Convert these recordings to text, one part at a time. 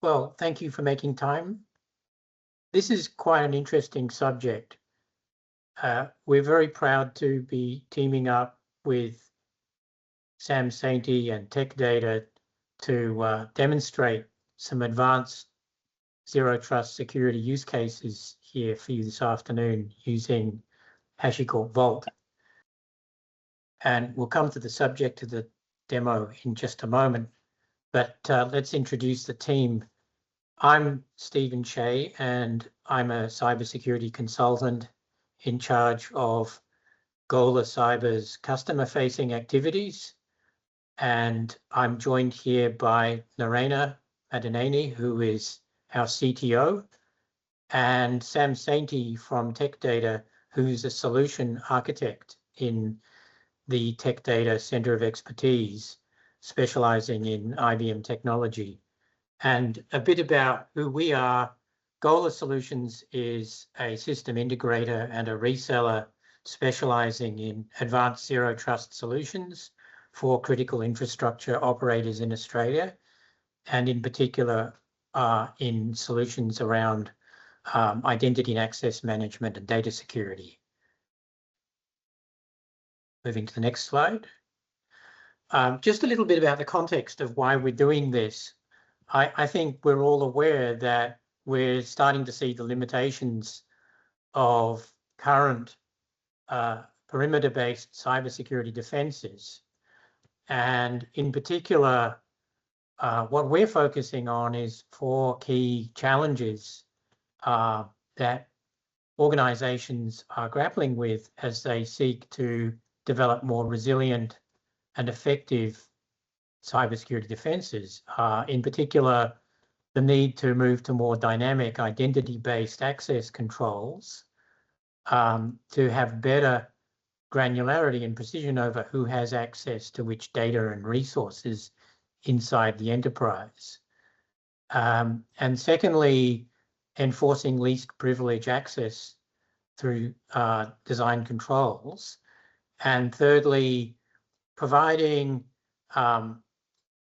Well, thank you for making time. This is quite an interesting subject. We're very proud to be teaming up with Sam Sainty and Tech Data to demonstrate some advanced zero trust security use cases here for you this afternoon using HashiCorp Vault. And we'll come to the subject of the demo in just a moment, but let's introduce the team. I'm Stephen Shea, and I'm a cybersecurity consultant in charge of Gola Cyber's customer-facing activities. And I'm joined here by Narayana Madanani, who is our CTO, and Sam Sainty from Tech Data, who's a solution architect in the Tech Data Center of Expertise, specializing in IBM technology. And a bit about who we are. Gola Solutions is a system integrator and a reseller specializing in advanced zero trust solutions for critical infrastructure operators in Australia, and in particular in solutions around identity and access management and data security. Moving to the next slide. Just a little bit about the context of why we're doing this. I think we're all aware that we're starting to see the limitations of current perimeter-based cybersecurity defenses. And in particular, what we're focusing on is 4 key challenges that organizations are grappling with as they seek to develop more resilient and effective cybersecurity defenses. In particular, the need to move to more dynamic identity-based access controls to have better granularity and precision over who has access to which data and resources inside the enterprise. And secondly, enforcing least privilege access through design controls. And thirdly, providing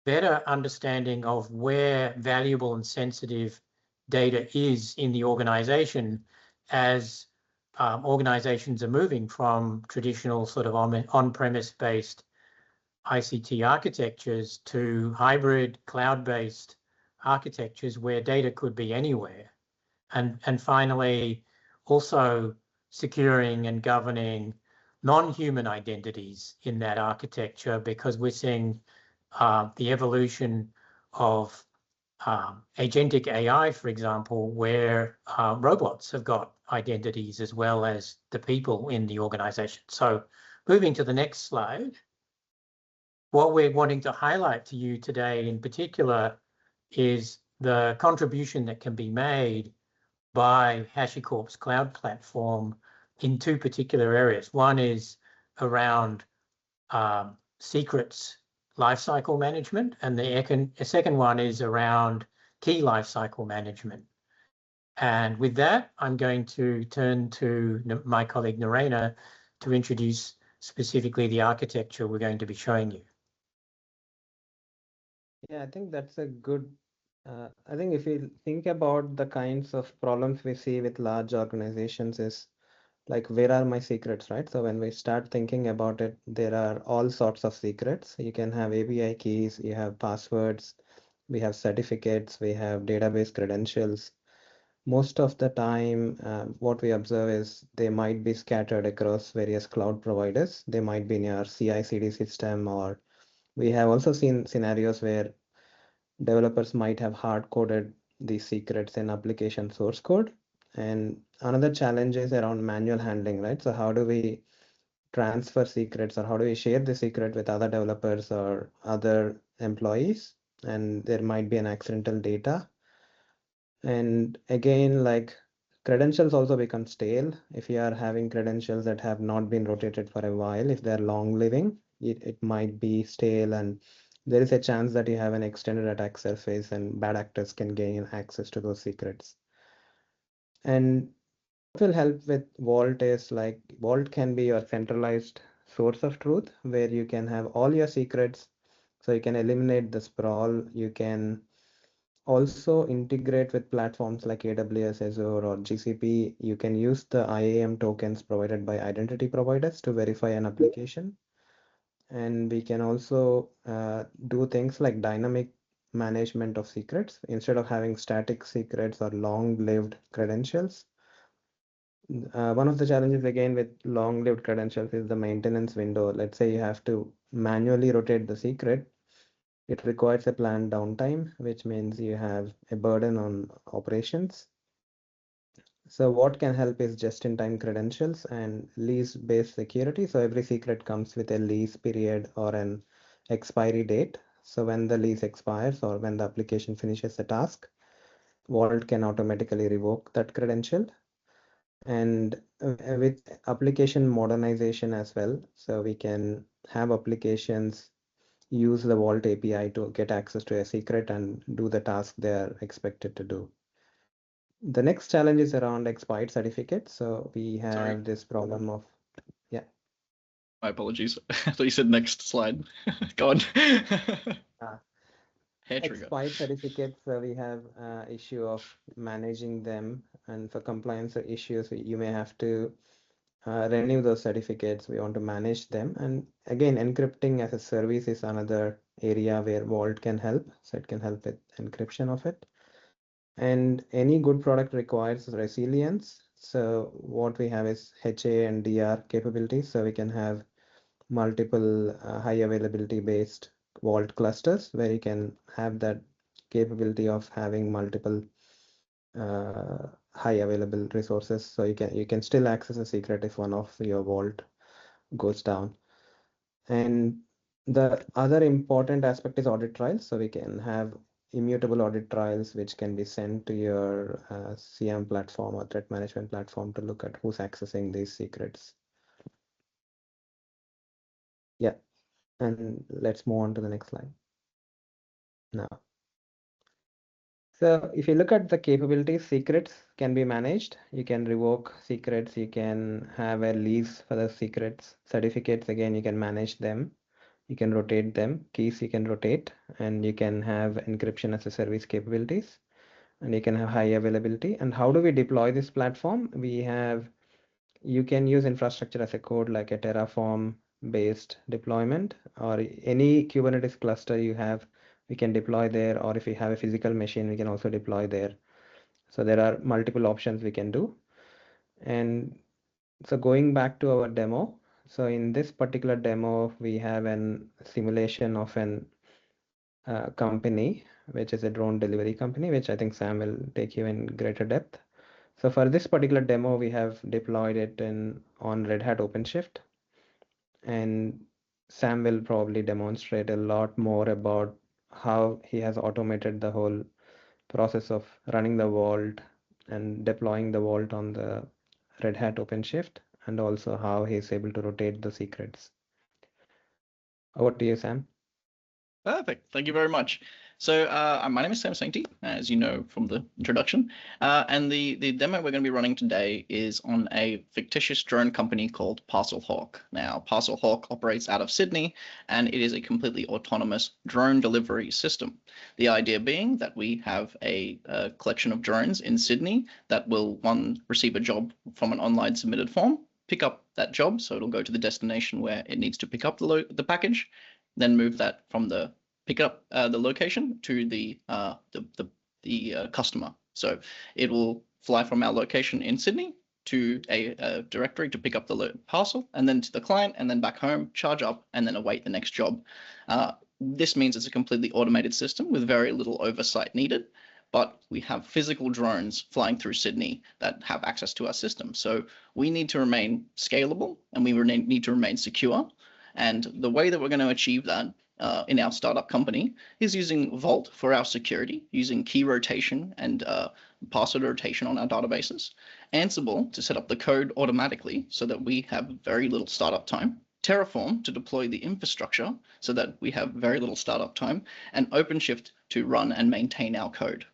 better understanding of where valuable and sensitive data is in the organization as organizations are moving from traditional sort of on-premise based ICT architectures to hybrid cloud-based architectures where data could be anywhere. And finally, also securing and governing non-human identities in that architecture, because we're seeing the evolution of agentic AI, for example, where robots have got identities as well as the people in the organization. So moving to the next slide, what we're wanting to highlight to you today in particular is the contribution that can be made by HashiCorp's cloud platform in 2 particular areas. One is around secrets lifecycle management, and the second one is around key lifecycle management. And with that, I'm going to turn to my colleague Narayana to introduce specifically the architecture we're going to be showing you. Yeah, I think that's a good, I think if we think about the kinds of problems we see with large organizations is like, where are my secrets, right? So when we start thinking about it, there are all sorts of secrets. You can have API keys, you have passwords, we have certificates, we have database credentials. Most of the time, what we observe is they might be scattered across various cloud providers. They might be in your CI/CD system, or we have also seen scenarios where developers might have hard-coded these secrets in application source code. And another challenge is around manual handling, right? So how do we transfer secrets, or how do we share the secret with other developers or other employees? And there might be an accidental data. And again, like, credentials also become stale. If you are having credentials that have not been rotated for a while, if they're long living, it might be stale, and there is a chance that you have an extended attack surface and bad actors can gain access to those secrets. And what will help with Vault is, like, Vault can be your centralized source of truth where you can have all your secrets. So you can eliminate the sprawl. You can also integrate with platforms like AWS, Azure, or GCP. You can use the IAM tokens provided by identity providers to verify an application. And we can also do things like dynamic management of secrets instead of having static secrets or long-lived credentials. One of the challenges again with long-lived credentials is the maintenance window. Let's say you have to manually rotate the secret. It requires a planned downtime, which means you have a burden on operations. So what can help is just-in-time credentials and lease-based security. So every secret comes with a lease period or an expiry date. So when the lease expires or when the application finishes a task, Vault can automatically revoke that credential. And with application modernization as well, so we can have applications use the Vault API to get access to a secret and do the task they are expected to do. The next challenge is around expired certificates. So we have this problem of, yeah. My apologies. I thought you said next slide. Go on. Hair trigger. Expired certificates, we have issue of managing them, and for compliance issues, you may have to renew those certificates. We want to manage them, and again, encrypting as a service is another area where Vault can help. So it can help with encryption of it. And any good product requires resilience. So what we have is HA and DR capabilities. So we can have multiple high availability based Vault clusters where you can have that capability of having multiple high available resources. So you can still access a secret if one of your Vault goes down. And the other important aspect is audit trials. So we can have immutable audit trials, which can be sent to your CM platform or threat management platform to look at who's accessing these secrets. Yeah, and let's move on to the next slide now. So if you look at the capabilities, secrets can be managed. You can revoke secrets. You can have a lease for the secrets. Certificates, again, you can manage them. You can rotate them. Keys you can rotate, and you can have encryption as a service capabilities, and you can have high availability. And how do we deploy this platform? You can use infrastructure as a code like a Terraform based deployment, or any Kubernetes cluster you have, we can deploy there, or if we have a physical machine, we can also deploy there. So there are multiple options we can do. And so going back to our demo, so in this particular demo, we have an simulation of an company, which is a drone delivery company, which I think Sam will take you in greater depth. So for this particular demo, we have deployed it on Red Hat OpenShift, and Sam will probably demonstrate a lot more about how he has automated the whole process of running the Vault and deploying the Vault on the Red Hat OpenShift, and also how he's able to rotate the secrets. Over to you, Sam. Perfect. Thank you very much. So my name is Sam Sainty, as you know from the introduction, and the demo we're going to be running today is on a fictitious drone company called Parcelhawk. Now, Parcelhawk operates out of Sydney, and it is a completely autonomous drone delivery system. The idea being that we have a collection of drones in Sydney that will, one, receive a job from an online submitted form, pick up that job, so it'll go to the destination where it needs to pick up the package, then move that from the pick up the location to the customer. So it will fly from our location in Sydney to a directory to pick up the parcel, and then to the client, and then back home, charge up, and then await the next job. This means it's a completely automated system with very little oversight needed, but we have physical drones flying through Sydney that have access to our system. So we need to remain scalable, and we need to remain secure. And the way that we're going to achieve that in our startup company is using Vault for our security, using key rotation and password rotation on our databases, Ansible to set up the code automatically so that we have very little startup time, Terraform to deploy the infrastructure so that we have very little startup time, and OpenShift to run and maintain our code.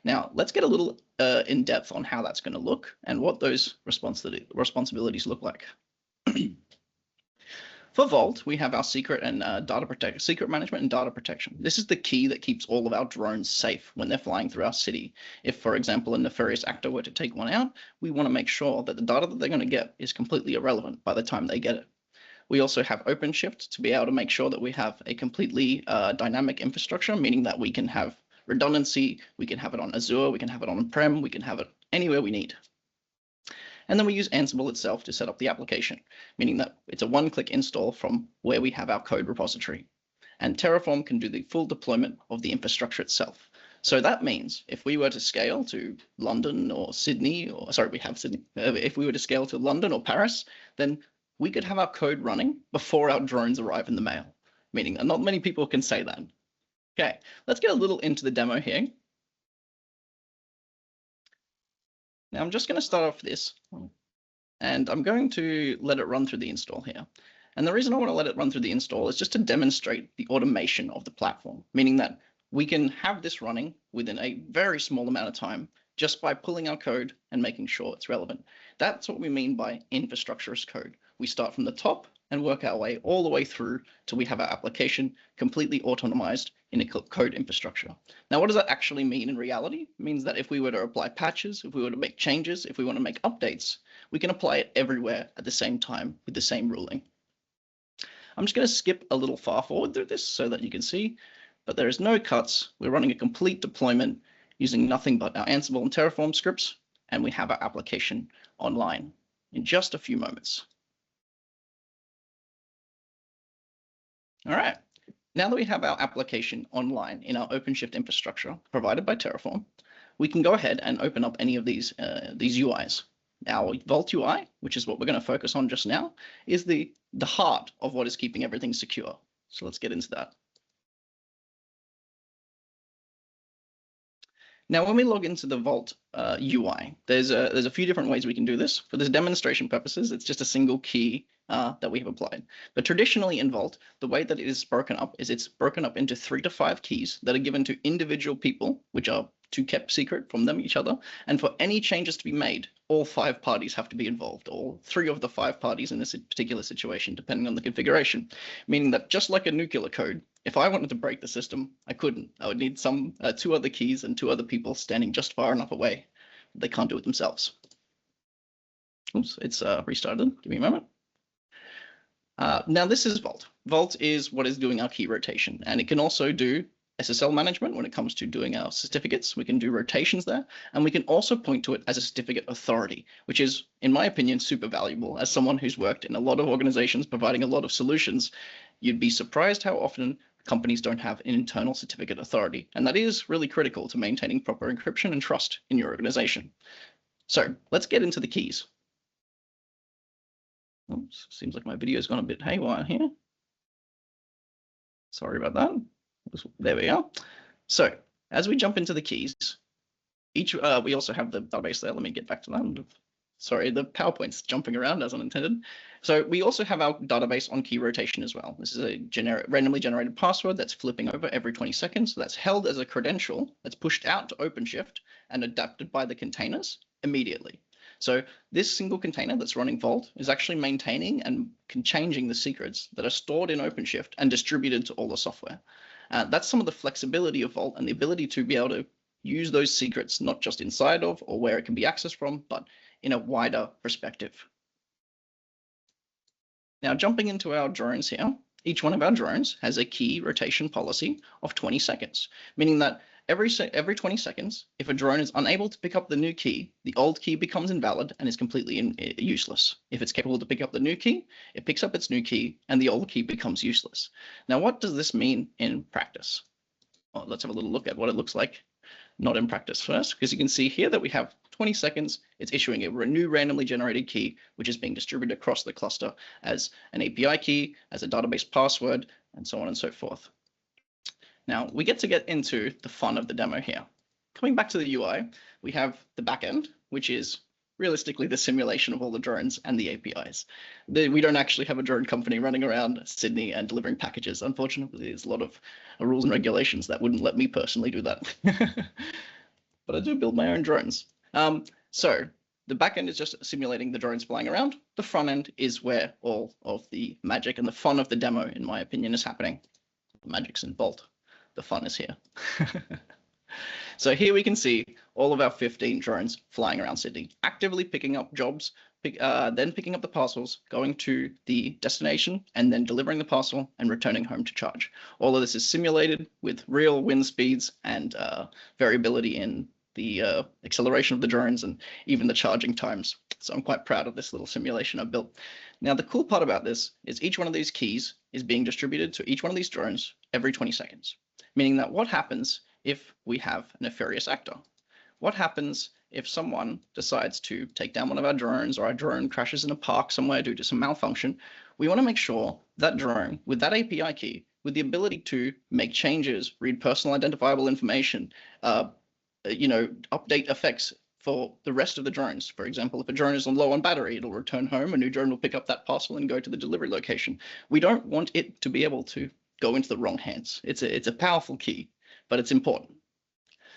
Now, let's get a little in depth on how that's going to look and what those responsibilities look like. For Vault, we have our secret and secret management and data protection. This is the key that keeps all of our drones safe when they're flying through our city. If, for example, a nefarious actor were to take one out, we want to make sure that the data that they're going to get is completely irrelevant by the time they get it. We also have OpenShift to be able to make sure that we have a completely dynamic infrastructure, meaning that we can have redundancy, we can have it on Azure, we can have it on-prem, we can have it anywhere we need. And then we use Ansible itself to set up the application, meaning that it's a one-click install from where we have our code repository. And Terraform can do the full deployment of the infrastructure itself. So that means if we were to scale to London or Sydney, or sorry, we have Sydney. If we were to scale to London or Paris, then we could have our code running before our drones arrive in the mail, meaning that not many people can say that. Okay, let's get a little into the demo here. Now I'm just going to start off this, and I'm going to let it run through the install here. And the reason I want to let it run through the install is just to demonstrate the automation of the platform, meaning that we can have this running within a very small amount of time just by pulling our code and making sure it's relevant. That's what we mean by infrastructure as code. We start from the top and work our way all the way through till we have our application completely autonomized in a code infrastructure. Now, what does that actually mean in reality? It means that if we were to apply patches, if we were to make changes, if we want to make updates, we can apply it everywhere at the same time with the same ruling. I'm just going to skip a little far forward through this so that you can see, but there is no cuts. We're running a complete deployment using nothing but our Ansible and Terraform scripts, and we have our application online in just a few moments. All right, now that we have our application online in our OpenShift infrastructure provided by Terraform, we can go ahead and open up any of these UIs. Our Vault UI, which is what we're going to focus on just now, is the heart of what is keeping everything secure. So let's get into that. Now, when we log into the Vault UI, there's a few different ways we can do this. For this demonstration purposes, it's just a single key that we have applied. But traditionally in Vault, the way that it is broken up is it's broken up into 3 to 5 keys that are given to individual people, which are kept secret from them each other. And for any changes to be made, all 5 parties have to be involved, or 3 of the 5 parties in this particular situation, depending on the configuration. Meaning that just like a nuclear code, if I wanted to break the system, I couldn't. I would need 2 other keys and 2 other people standing just far enough away. They can't do it themselves. Oops, it's restarted. Give me a moment. Now this is Vault. Vault is what is doing our key rotation, and it can also do SSL management when it comes to doing our certificates. We can do rotations there, and we can also point to it as a certificate authority, which is, in my opinion, super valuable. As someone who's worked in a lot of organizations providing a lot of solutions, you'd be surprised how often companies don't have an internal certificate authority, and that is really critical to maintaining proper encryption and trust in your organization. So let's get into the keys. Oops, seems like my video's gone a bit haywire here. Sorry about that. There we are. So as we jump into the keys, we also have the database there. Let me get back to that. Sorry, the PowerPoint's jumping around as unintended. So we also have our database on key rotation as well. This is a randomly generated password that's flipping over every 20 seconds. So that's held as a credential that's pushed out to OpenShift and adapted by the containers immediately. So this single container that's running Vault is actually maintaining and changing the secrets that are stored in OpenShift and distributed to all the software. That's some of the flexibility of Vault and the ability to be able to use those secrets, not just inside of or where it can be accessed from, but in a wider perspective. Now, jumping into our drones here, each one of our drones has a key rotation policy of 20 seconds, meaning that every 20 seconds, if a drone is unable to pick up the new key, the old key becomes invalid and is completely useless. If it's capable to pick up the new key, it picks up its new key and the old key becomes useless. Now, what does this mean in practice? Well, let's have a little look at what it looks like, not in practice first, because you can see here that we have 20 seconds. It's issuing a new randomly generated key, which is being distributed across the cluster as an API key, as a database password, and so on and so forth. Now, we get into the fun of the demo here. Coming back to the UI, we have the backend, which is realistically the simulation of all the drones and the APIs. We don't actually have a drone company running around Sydney and delivering packages. Unfortunately, there's a lot of rules and regulations that wouldn't let me personally do that. But I do build my own drones. So The back end is just simulating the drones flying around. The front end is where all of the magic and the fun of the demo, in my opinion, is happening. The magic's in Vault. The fun is here. So here we can see all of our 15 drones flying around Sydney, actively picking up jobs, then picking up the parcels, going to the destination, and then delivering the parcel and returning home to charge. All of this is simulated with real wind speeds and variability in the acceleration of the drones and even the charging times. So I'm quite proud of this little simulation I've built. Now, the cool part about this is each one of these keys is being distributed to each one of these drones every 20 seconds, meaning that what happens if we have a nefarious actor? What happens if someone decides to take down one of our drones, or our drone crashes in a park somewhere due to some malfunction? We want to make sure that drone with that API key, with the ability to make changes, read personal identifiable information, update effects for the rest of the drones. For example, if a drone is low on battery, it'll return home, a new drone will pick up that parcel and go to the delivery location. We don't want it to be able to go into the wrong hands. It's a powerful key, but it's important.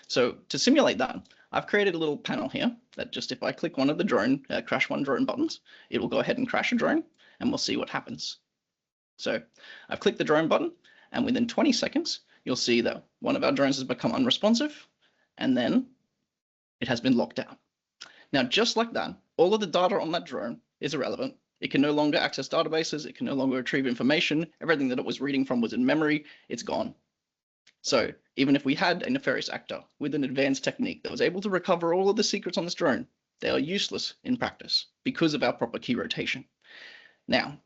So to simulate that, I've created a little panel here that just, if I click one of the drone, crash one drone buttons, it will go ahead and crash a drone, and we'll see what happens. So I've clicked the drone button, and within 20 seconds, you'll see that one of our drones has become unresponsive, and then it has been locked down. Now, just like that, all of the data on that drone is irrelevant. It can no longer access databases. It can no longer retrieve information. Everything that it was reading from was in memory. It's gone. So even if we had a nefarious actor with an advanced technique that was able to recover all of the secrets on this drone, they are useless in practice because of our proper key rotation. Now,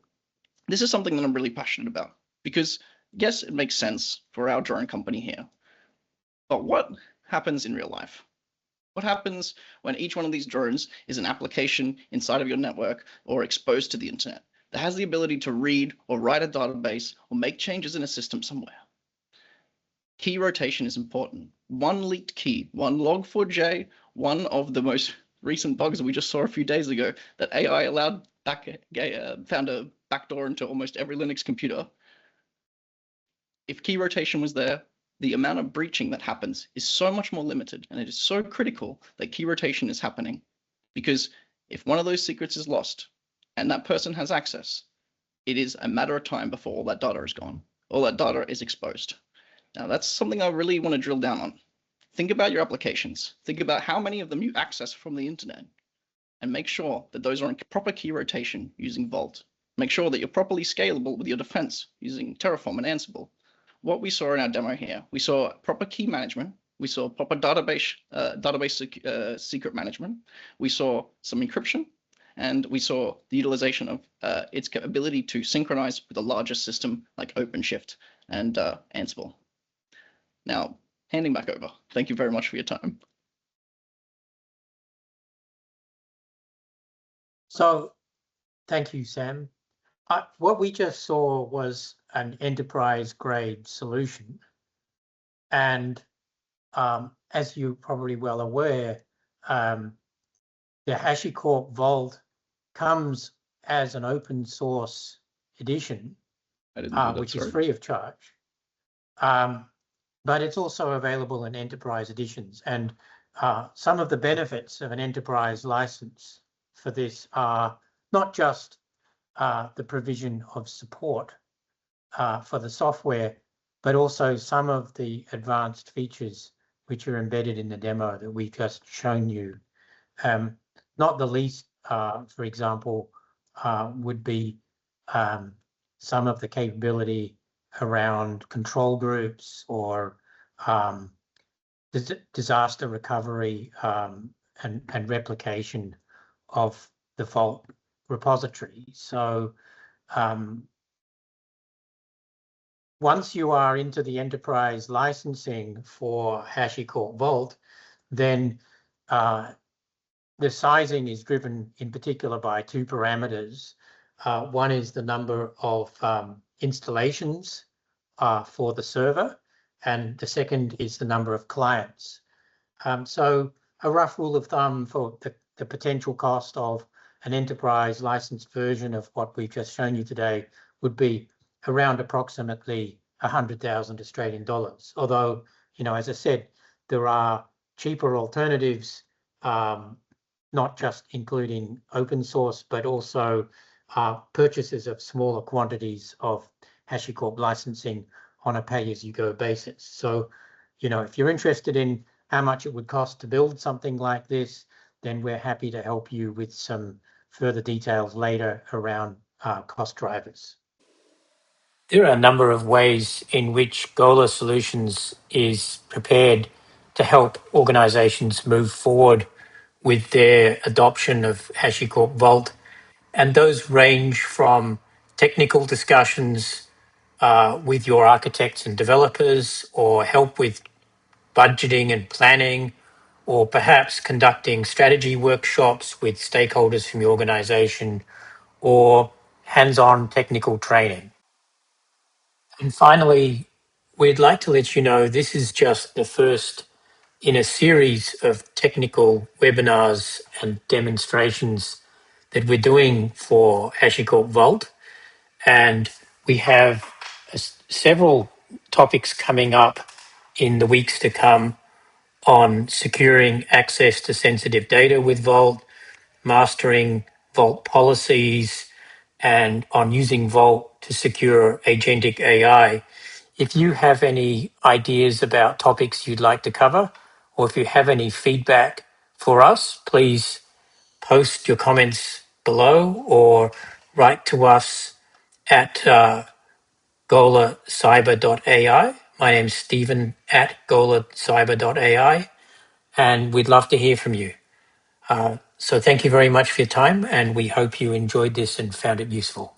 this is something that I'm really passionate about because, yes, it makes sense for our drone company here. But what happens in real life? What happens when each one of these drones is an application inside of your network or exposed to the internet that has the ability to read or write a database or make changes in a system somewhere? Key rotation is important. One leaked key, one log4j, one of the most recent bugs that we just saw a few days ago that AI found a backdoor into almost every Linux computer. If key rotation was there, the amount of breaching that happens is so much more limited, and it is so critical that key rotation is happening. Because if one of those secrets is lost and that person has access, it is a matter of time before all that data is gone. All that data is exposed. Now, that's something I really want to drill down on. Think about your applications. Think about how many of them you access from the internet, and make sure that those are in proper key rotation using Vault. Make sure that you're properly scalable with your defense using Terraform and Ansible. What we saw in our demo here, we saw proper key management. We saw proper database secret management. We saw some encryption, and we saw the utilization of its ability to synchronize with a larger system like OpenShift and Ansible. Now, handing back over. Thank you very much for your time. So, thank you, Sam. What we just saw was an enterprise-grade solution. And as you're probably well aware, the HashiCorp Vault comes as an open source edition, which is free of charge. But it's also available in enterprise editions. And some of the benefits of an enterprise license for this are not just the provision of support for the software, but also some of the advanced features which are embedded in the demo that we've just shown you. Not the least, for example, would be some of the capability around control groups or disaster recovery and replication of the Vault repository. So once you are into the enterprise licensing for HashiCorp Vault, then the sizing is driven in particular by two parameters. One is the number of installations for the server, and the second is the number of clients. So a rough rule of thumb for the potential cost of an enterprise licensed version of what we've just shown you today would be around approximately 100,000 Australian dollars. Although, as I said, there are cheaper alternatives not just including open source, but also purchases of smaller quantities of HashiCorp licensing on a pay-as-you-go basis. So, if you're interested in how much it would cost to build something like this, then we're happy to help you with some further details later around cost drivers. There are a number of ways in which Gola Solutions is prepared to help organizations move forward with their adoption of HashiCorp Vault. And those range from technical discussions with your architects and developers, or help with budgeting and planning, or perhaps conducting strategy workshops with stakeholders from your organization, or hands-on technical training. And finally, we'd like to let you know this is just the first in a series of technical webinars and demonstrations that we're doing for HashiCorp Vault. And we have several topics coming up in the weeks to come on securing access to sensitive data with Vault, mastering Vault policies, and on using Vault to secure agentic AI. If you have any ideas about topics you'd like to cover, or if you have any feedback for us, please post your comments below or write to us at golacyber.ai. My name's Stephen at golacyber.ai, and we'd love to hear from you. So thank you very much for your time, and we hope you enjoyed this and found it useful.